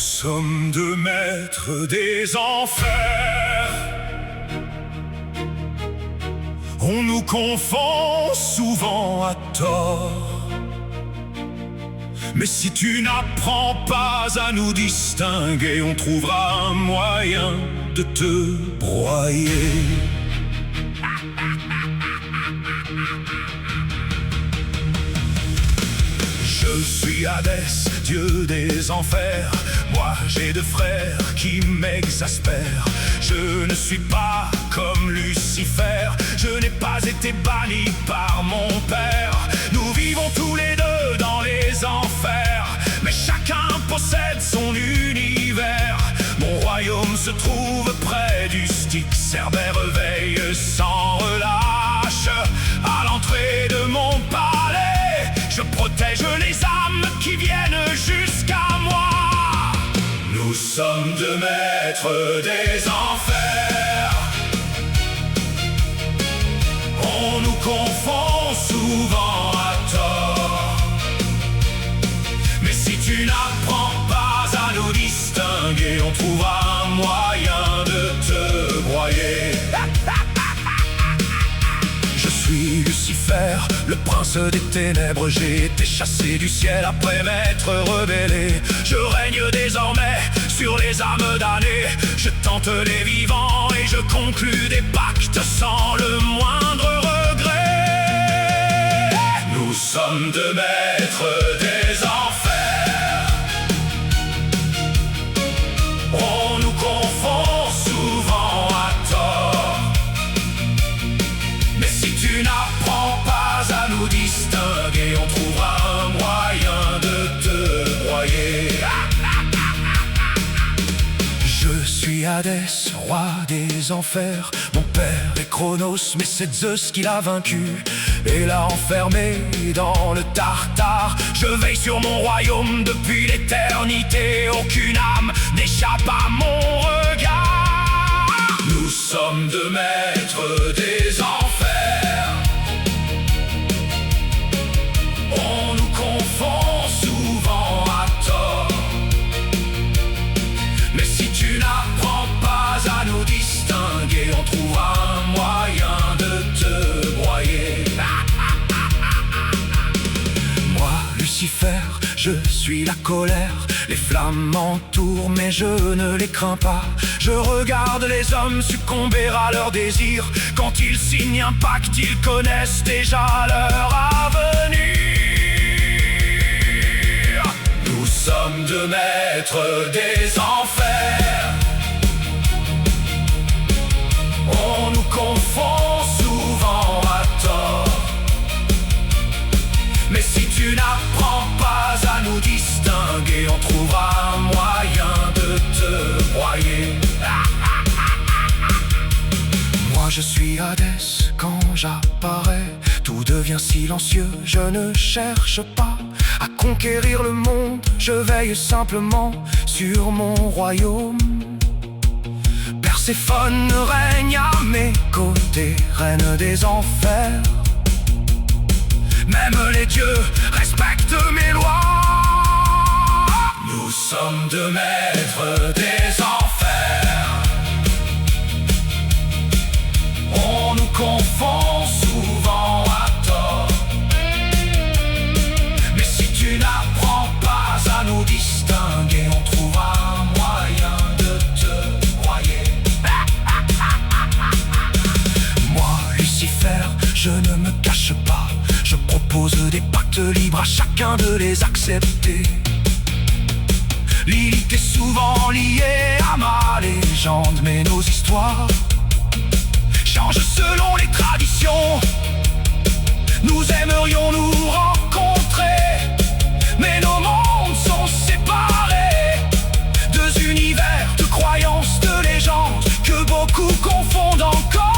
sommes deux maîtres des enfers. On nous confond souvent à tort. Mais si tu n'apprends pas à nous distinguer, on trouvera un moyen de te broyer. Je suis Hadès, dieu des enfers. Moi j'ai deux frères qui m'exaspèrent. Je ne suis pas comme Lucifer. Je n'ai pas été banni par mon père. Nous vivons tous les deux dans les enfers, mais chacun possède son univers. Mon royaume se trouve près du Styx. Cerbère veille sans relâche à l'entrée de mon palais. Je protège les âmes qui viennent jusqu'à moi. Nous sommes deux maîtres des enfers. On nous confond souvent à tort. Mais si tu n'apprends pas à nous distinguer, on trouvera un moyen de te broyer. Je suis Lucifer, le prince des ténèbres. J'ai été chassé du ciel après m'être rebellé. Je règne désormais sur les âmes damnées. Je tente les vivants et je conclus des pactes sans le moindre regret. Nous sommes deux maîtres des enfers. On nous confond souvent à tort. Mais si tu n'apprends pas à nous distinguer, on trouvera un moyen de te broyer. Je suis Hadès, roi des enfers. Mon père est Chronos, mais c'est Zeus qui l'a vaincu et l'a enfermé dans le Tartare. Je veille sur mon royaume depuis l'éternité. Aucune âme n'échappe à mon regard. Nous sommes deux maîtres des enfers. On nous confond souvent à tort. Mais si tu n'apprends pas à nous distinguer, on trouvera un moyen de te broyer. Moi, Lucifer, je suis la colère. Les flammes m'entourent, mais je ne les crains pas. Je regarde les hommes succomber à leurs désirs. Quand ils signent un pacte, ils connaissent déjà leur avenir. Nous sommes deux maîtres des enfers. On nous confond souvent à tort. Mais si tu n'apprends pas à nous distinguer, on trouvera un moyen de te broyer. Moi je suis Hadès, quand j'apparais, tout devient silencieux. Je ne cherche pas à conquérir le monde, je veille simplement sur mon royaume. Perséphone règne à mes côtés, reine des enfers. Même les dieux respectent mes lois. Nous sommes deux maîtres des enfers. On nous confond souvent à tort. Mais si tu n'apprends pas à nous distinguer, on trouvera un moyen de te broyer. Moi, Lucifer, je ne me cache pas. Je propose des pactes libres à chacun de les accepter. Lilith est souvent liée à ma légende, mais nos histoires changent selon les traditions. Nous aimerions nous rencontrer, mais nos mondes sont séparés. Deux univers de croyances, de légendes que beaucoup confondent encore.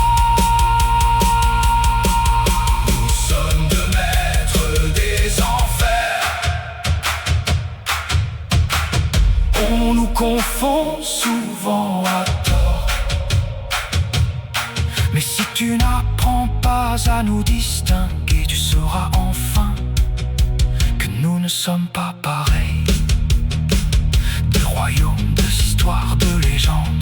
On nous confond souvent à tort. Mais si tu n'apprends pas à nous distinguer, tu sauras enfin que nous ne sommes pas pareils. Des royaumes légende.